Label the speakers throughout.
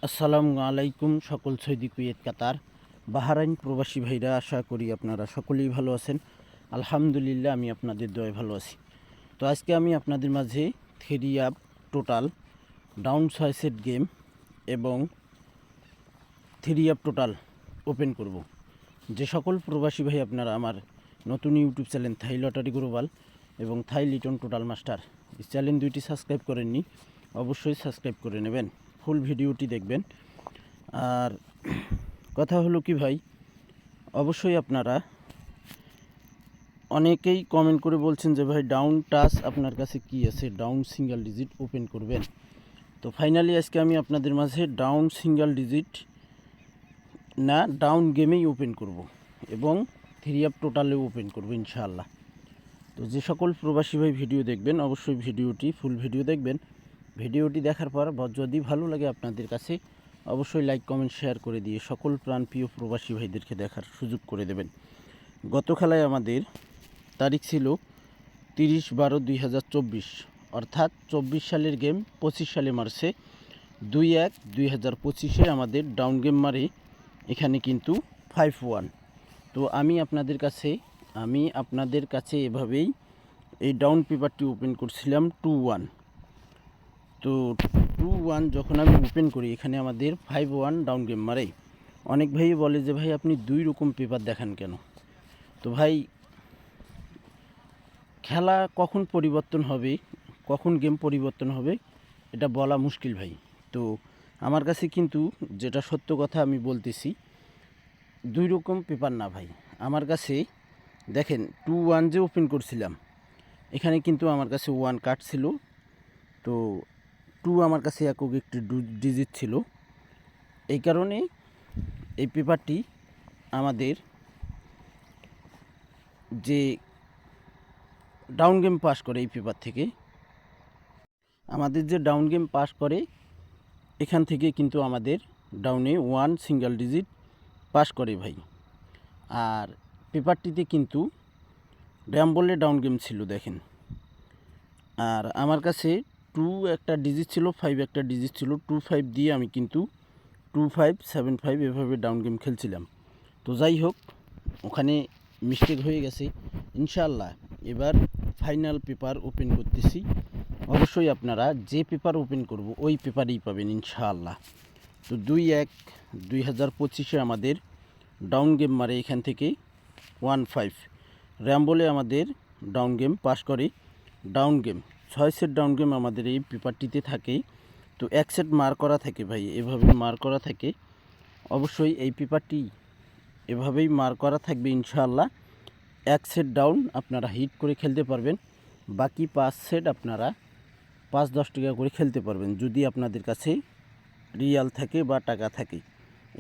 Speaker 1: আসসালামু আলাইকুম সকল সৌদি কুয়েত কাতার বাহরাইন প্রবাসী ভাইরা, আশা করি আপনারা সকলেই ভালো আছেন। আলহামদুলিল্লাহ, আমি আপনাদের দয়ায় ভালো আছি। তো আজকে আমি আপনাদের মাঝে 3 টোটাল ডাউন 6 সেট গেম এবং 3 টোটাল ওপেন করব। যে সকল প্রবাসী ভাই আপনারা আমার নতুন ইউটিউব চ্যানেল থাই লটারি গ্লোবাল এবং থাই লিটন টোটাল মাস্টার এই চ্যানেল দুইটি সাবস্ক্রাইব করেননি, অবশ্যই সাবস্ক্রাইব করে নেবেন, ফুল ভিডিওটি দেখবেন। আর কথা হলো কি ভাই, অবশ্যই আপনারা অনেকেই কমেন্ট করে বলছেন যে ভাই ডাউন টাচ আপনার কাছে কি আছে, ডাউন সিঙ্গেল ডিজিট ওপেন করবেন। তো ফাইনালি আজকে আমি আপনাদের মাঝে ডাউন সিঙ্গেল ডিজিট না ডাউন গেমেই ওপেন করব এবং 3 টোটালেও ওপেন করব ইনশাআল্লাহ। তো যে সকল প্রবাসী ভাই ভিডিও দেখবেন, অবশ্যই ভিডিওটি ফুল ভিডিও দেখবেন। ভিডিওটি দেখার পর যদি ভালো লাগে আপনাদের কাছে, অবশ্যই লাইক কমেন্ট শেয়ার করে দিয়ে সকল প্রাণপ্রিয় প্রবাসী ভাইদেরকে দেখার সুযোগ করে দেবেন। গত খেলায় আমাদের তারিখ ছিল 30/12/2024, অর্থাৎ 24 সালের গেম 25 সালে মারছে। 2/1/2025 আমাদের ডাউন গেম মারে এখানে কিন্তু 5-1। তো আমি আপনাদের কাছে এভাবেই এই ডাউন পেপারটি ওপেন করছিলাম 2-1। তো 2-1 যখন আমি ওপেন করি, এখানে আমাদের 5-1 ডাউন গেম মারে। অনেক ভাই বলে যে ভাই আপনি 2 রকম পেপার দেখান কেন? তো ভাই, খেলা কখন পরিবর্তন হবে, কখন গেম পরিবর্তন হবে, এটা বলা মুশকিল ভাই। তো আমার কাছে কিন্তু যেটা সত্য কথা আমি বলতেছি, 2 রকম পেপার না ভাই। আমার কাছে দেখেন 2-1 যে ওপেন করছিলাম, এখানে কিন্তু আমার কাছে 1 কাট ছিল। তো 2 আমার কাছে একক একটি ডিজিট ছিল। এই কারণে এই পেপারটি আমাদের যে ডাউন গেম পাস করে, এই পেপার থেকে আমাদের যে ডাউন গেম পাস করে, এখান থেকে কিন্তু আমাদের ডাউনে 1 সিঙ্গেল ডিজিট পাস করে ভাই। আর পেপারটিতে কিন্তু র্যাম্বলে ডাউন গেম ছিল দেখেন। আর আমার কাছে 2 একটা ডিজিট ছিল, 5 একটা ডিজিট ছিল। 2-5 দিয়ে আমি কিন্তু 2-5-7-5 এভাবে ডাউন গেম খেলছিলাম। তো যাই হোক, ওখানে মিস্টেক হয়ে গেছে। ইনশাআল্লাহ এবার ফাইনাল পেপার ওপেন করতেছি। অবশ্যই আপনারা যে পেপার ওপেন করব ওই পেপারেই পাবেন ইনশাআল্লাহ। তো 2/1/2025 আমাদের ডাউন গেম মারে এখান থেকে 1-5। র্যাম্বলে আমাদের ডাউন গেম পাস করে। Down game 6 set down game আমাদের এই পেপারটিতে থাকে। তো 1 সেট মার করা থাকে ভাই, এভাবে মার করা থাকে। অবশ্যই এই পেপারটি এভাবেই মার করা থাকবে ইনশাআল্লাহ। 1 সেট ডাউন আপনারা হিট করে খেলতে পারবেন, বাকি 5 সেট আপনারা 5-10 টাকা করে খেলতে পারবেন, যদি আপনাদের কাছে রিয়াল থাকে বা টাকা থাকে,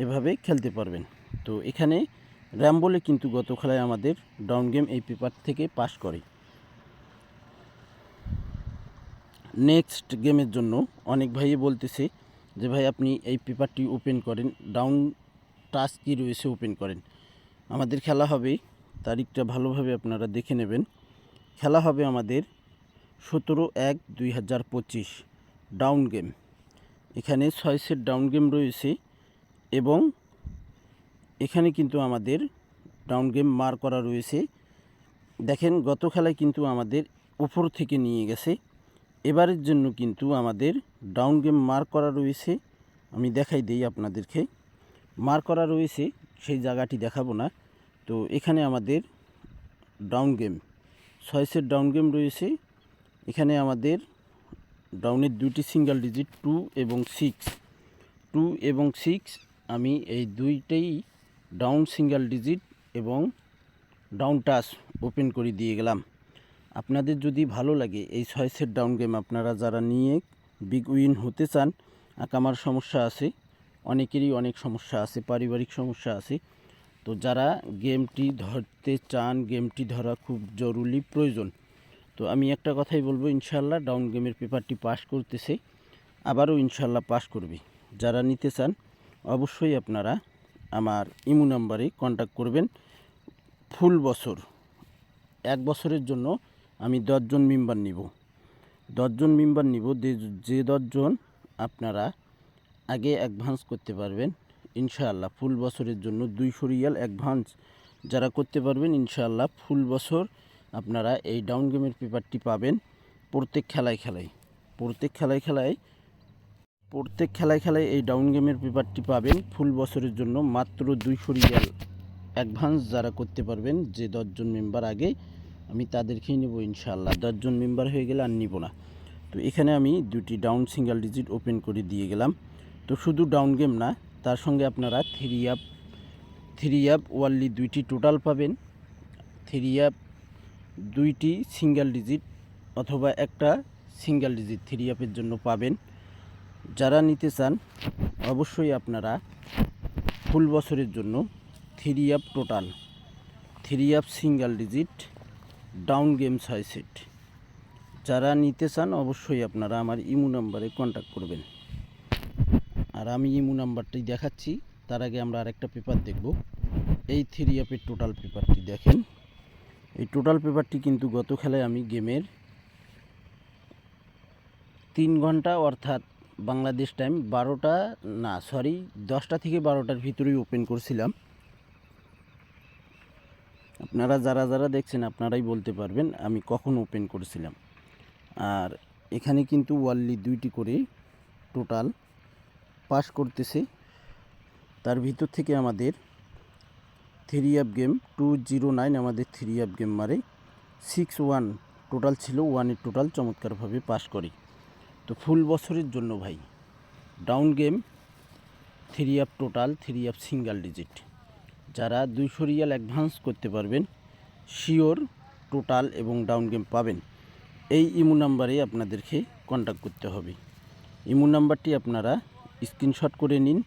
Speaker 1: এভাবে খেলতে পারবেন। তো এখানে র্যাম্বলে কিন্তু গত খেলায় আমাদের ডাউন গেম এই পেপার থেকে পাস করে। নেক্সট গেমের জন্য অনেক ভাই বলতেছে যে ভাই আপনি এই পেপারটি ওপেন করেন, ডাউন টাচ কী রয়েছে ওপেন করেন। আমাদের খেলা হবে, তারিখটা ভালোভাবে আপনারা দেখে নেবেন। খেলা হবে আমাদের 17/1/2025 ডাউন গেম। এখানে 6 সেট ডাউন গেম রয়েছে এবং এখানে কিন্তু আমাদের ডাউন গেম মার করা রয়েছে। দেখেন গত খেলায় কিন্তু আমাদের উপর থেকে নিয়ে গেছে, এবারের জন্য কিন্তু আমাদের ডাউন গেম মার করা রয়েছে। আমি দেখাই দিই আপনাদেরকে, মার করা রয়েছে, সেই জায়গাটি দেখাবো না। তো এখানে আমাদের down game 6 set down game রয়েছে। এখানে আমাদের ডাউনের 2টি সিঙ্গেল ডিজিট 2 এবং 6 আমি এই দুইটাই ডাউন সিঙ্গেল ডিজিট এবং ডাউন টাচ ওপেন করে দিয়ে গেলাম। আপনাদের যদি ভালো লাগে এই 6 সেট ডাউন গেম, আপনারা যারা নিয়ে বিগ উইন হতে চান, আকামার সমস্যা আছে, অনেকেরই অনেক সমস্যা আছে, পারিবারিক সমস্যা আছে। তো যারা গেমটি ধরতে চান, গেমটি ধরা খুব জরুরি প্রয়োজন, তো আমি একটা কথাই বলবো, ইনশাআল্লাহ ডাউন গেমের পেপারটি পাস করতেছে, আবারও ইনশাআল্লাহ পাস করবে। যারা নিতে চান অবশ্যই আপনারা আমার ইমো নাম্বারে কন্ট্যাক্ট করবেন। ফুল বছর 1 বছরের জন্য আমি 10 জন মেম্বার নিব, 10 জন মেম্বার নিব। যে 10 জন আপনারা আগে অ্যাডভান্স করতে পারবেন ইনশাআল্লাহ। ফুল বছরের জন্য 200 রিয়াল অ্যাডভান্স যারা করতে পারবেন ইনশাআল্লাহ ফুল বছর আপনারা এই ডাউন গেমের পেপারটি পাবেন। প্রত্যেক খেলায় এই ডাউন গেমের পেপারটি পাবেন ফুল বছরের জন্য মাত্র 200 রিয়াল অ্যাডভান্স যারা করতে পারবেন। যে 10 জন মেম্বার আগে আমি তাদেরকেই নেব ইনশাআল্লাহ। 10 জন মেম্বার হয়ে গেলে আর নিব না। তো এখানে আমি 2টি ডাউন সিঙ্গেল ডিজিট ওপেন করে দিয়ে গেলাম। তো শুধু ডাউন গেম না, তার সঙ্গে আপনারা থ্রি আপ ওয়ানলি 2টি টোটাল পাবেন। 3 আপ 2টি সিঙ্গেল ডিজিট অথবা একটা সিঙ্গেল ডিজিট 3 আপের জন্য পাবেন। যারা নিতে চান অবশ্যই আপনারা ফুল বছরের জন্য 3 up total 3 up single digit down game 6 set যারা নিতে চান অবশ্যই আপনারা আমার ইমো নাম্বারে কন্ট্যাক্ট করবেন। আর আমি ইমো নাম্বারটি দেখাচ্ছি, তার আগে আমরা আরেকটা পেপার দেখব। এই 3 আপের টোটাল পেপারটি দেখেন। এই টোটাল পেপারটি কিন্তু গত খেলায় আমি গেমের 3 ঘন্টা অর্থাৎ বাংলাদেশ টাইম 10টা থেকে 12টার ভিতরেই ওপেন করছিলাম। আপনারা যারা দেখছেন আপনারাই বলতে পারবেন আমি কখন ওপেন করেছিলাম। আর এখানে কিন্তু ওয়ানলি 2টি করে টোটাল পাস করতেছে। তার ভিতর থেকে আমাদের 3 আপ গেম 209 আমাদের 3 আপ গেম মারে 61 টোটাল ছিল, 1-এর টোটাল চমৎকারভাবে পাস করে। তো ফুল বছরের জন্য ভাই down game 3 up total 3 up single digit যারা 200 রিয়াল অ্যাডভান্স করতে পারবেন শিওর টোটাল এবং ডাউন গেম পাবেন। এই ইমো নাম্বারে আপনাদেরকে কন্ট্যাক্ট করতে হবে। ইমো নাম্বারটি আপনারা স্ক্রিনশট করে নিন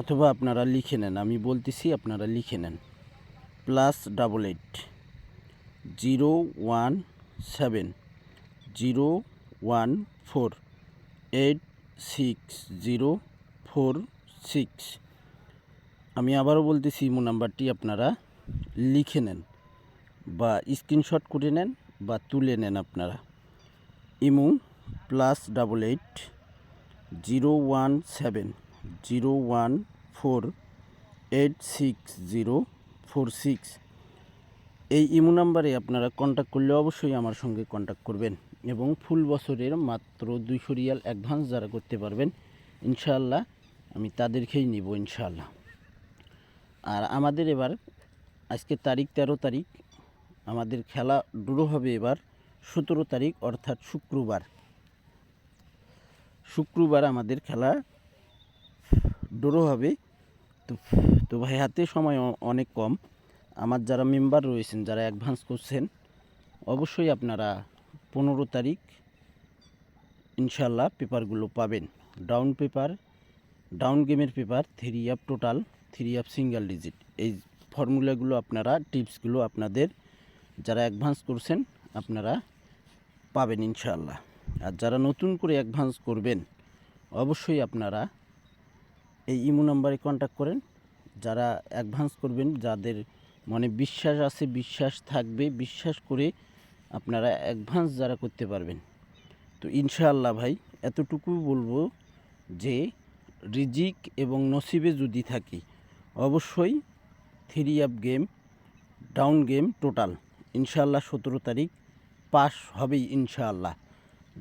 Speaker 1: অথবা আপনারা লিখে নেন, আমি বলতেছি আপনারা লিখে নেন। +88 017 014 86046। আমি আবারও বলতেছি ইমো নাম্বারটি আপনারা লিখে নেন বা স্ক্রিনশট করে নেন বা তুলে নেন আপনারা। ইমো +88 017 014 86046। এই ইমো নাম্বারে আপনারা কন্ট্যাক্ট করলে অবশ্যই আমার সঙ্গে কন্ট্যাক্ট করবেন এবং ফুল বছরের মাত্র 200 রিয়াল অ্যাডভান্স যারা করতে পারবেন ইনশাআল্লাহ আমি তাদেরকেই নিব ইনশাআল্লাহ। আর আমাদের এবার আজকে 13 তারিখ, আমাদের খেলা ড্র হবে এবার 17 তারিখ অর্থাৎ শুক্রবার আমাদের খেলা ড্র হবে। তো ভাই হাতে সময় অনেক কম। আমার যারা মেম্বার রয়েছেন যারা অ্যাডভান্স করছেন অবশ্যই আপনারা 15 তারিখ ইনশাআল্লাহ পেপারগুলো পাবেন। ডাউন গেমের paper 3 up total 3 up single digit. এই ফর্মুলাগুলো আপনারা টিপসগুলো আপনাদের যারা অ্যাডভান্স করছেন আপনারা পাবেন ইনশাআল্লাহ। আর যারা নতুন করে অ্যাডভান্স করবেন অবশ্যই আপনারা এই ইমো নাম্বারে কন্ট্যাক্ট করেন। যারা অ্যাডভান্স করবেন যাদের মনে বিশ্বাস আছে, বিশ্বাস থাকবে, বিশ্বাস করে আপনারা অ্যাডভান্স যারা করতে পারবেন। তো ইনশাআল্লাহ ভাই এতটুকু বলবো যে রিজিক এবং নসিবে যদি থাকি অবশ্যই 3 up game down game total ইনশাআল্লাহ 17 তারিখ পাস হবেই ইনশাআল্লাহ।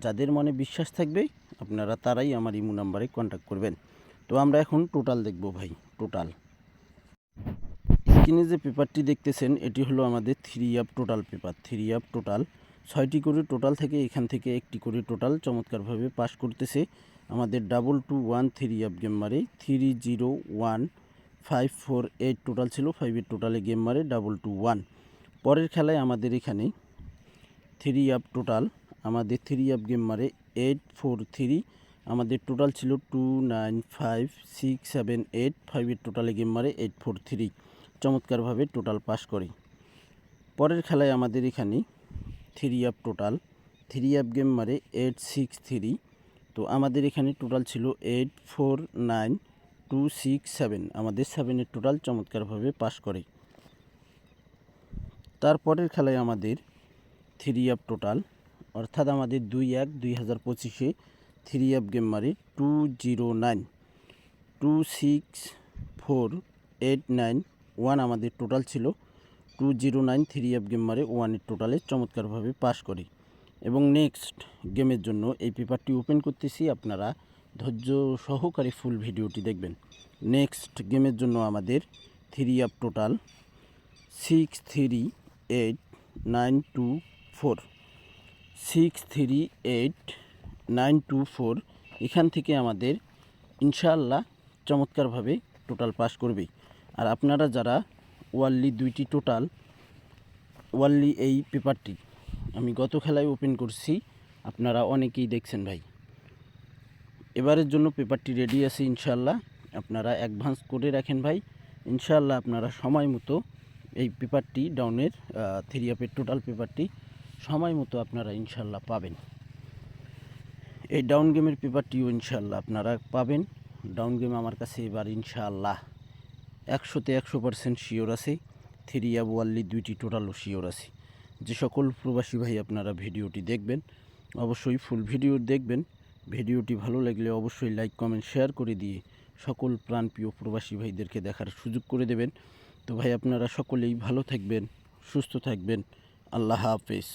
Speaker 1: যাদের মনে বিশ্বাস থাকবে আপনারা তারাই আমার ইমো নাম্বারে কন্ট্যাক্ট করবেন। তো আমরা এখন টোটাল দেখব ভাই। টোটাল স্ক্রিনে যে পেপারটি দেখতেছেন এটি হলো আমাদের 3 up total paper. 3 up total 6টি করে টোটাল থেকে এখান থেকে একটি করে টোটাল চমৎকারভাবে পাস করতেছে। আমাদের 221 3 আপ গেম মারে 301548 টোটাল ছিল, 5-এর টোটালে গেম মারে 221। পরের খেলায় আমাদের এখানে 3 আপ টোটাল আমাদের 3 আপ গেম মারে 843, আমাদের টোটাল ছিল 295678, 5-এর টোটালে গেম মারে 843, চমৎকারভাবে টোটাল পাস করি। পরের খেলায় আমাদের এখানে 3 আপ টোটাল 3 আপ গেম মারে 863, তো আমাদের এখানে টোটাল ছিল 849267, আমাদের 7-এর টোটাল চমৎকারভাবে পাস করে। তারপরের খেলায় আমাদের 3 আপ টোটাল অর্থাৎ আমাদের 2-1-2025-এ থ্রি অ্যাপ গেম মারি 209 আমাদের টোটাল ছিল। 209 থ্রি অ্যাপ গেম মারে 1-এর টোটালে চমৎকারভাবে পাস করি। এবং নেক্সট গেমের জন্য এই পেপারটি ওপেন করতেছি, আপনারা ধৈর্য সহকারে ফুল ভিডিওটি দেখবেন। নেক্সট গেমের জন্য আমাদের থ্রি অ্যাপ টোটাল 638924 638924। এখান থেকে আমাদের ইনশাআল্লাহ চমৎকারভাবে টোটাল পাস করবে। আর আপনারা যারা ওয়ানলি এই পেপারটি আমি গত খেলায় ওপেন করছি, আপনারা অনেকেই দেখছেন ভাই। এবারের জন্য পেপারটি রেডি আছে ইনশাআল্লাহ, আপনারা অ্যাডভান্স করে রাখেন ভাই। ইনশাআল্লাহ আপনারা সময় মতো এই পেপারটি ডাউনের থ্রি অ্যাপের টোটাল পেপারটি সময় মতো আপনারা ইনশাআল্লাহ পাবেন। এই ডাউন গেমের পেপারটিও ইনশাআল্লাহ আপনারা পাবেন। ডাউন গেম আমার কাছে এবার ইনশাআল্লাহ 100তে 100% শিওর আছে। থ্রি অ্যাপ ওয়ানলি দুইটি টোটালও শিওর আছে। যে সকল প্রবাসী ভাই আপনারা ভিডিওটি দেখবেন, অবশ্যই ফুল ভিডিও দেখবেন। ভিডিওটি ভালো লাগলে অবশ্যই লাইক কমেন্ট শেয়ার করে দিয়ে সকল প্রাণপ্রিয় প্রবাসী ভাইদেরকে দেখার সুযোগ করে দেবেন। তো ভাই আপনারা সকলেই ভালো থাকবেন, সুস্থ থাকবেন। আল্লাহ হাফেজ।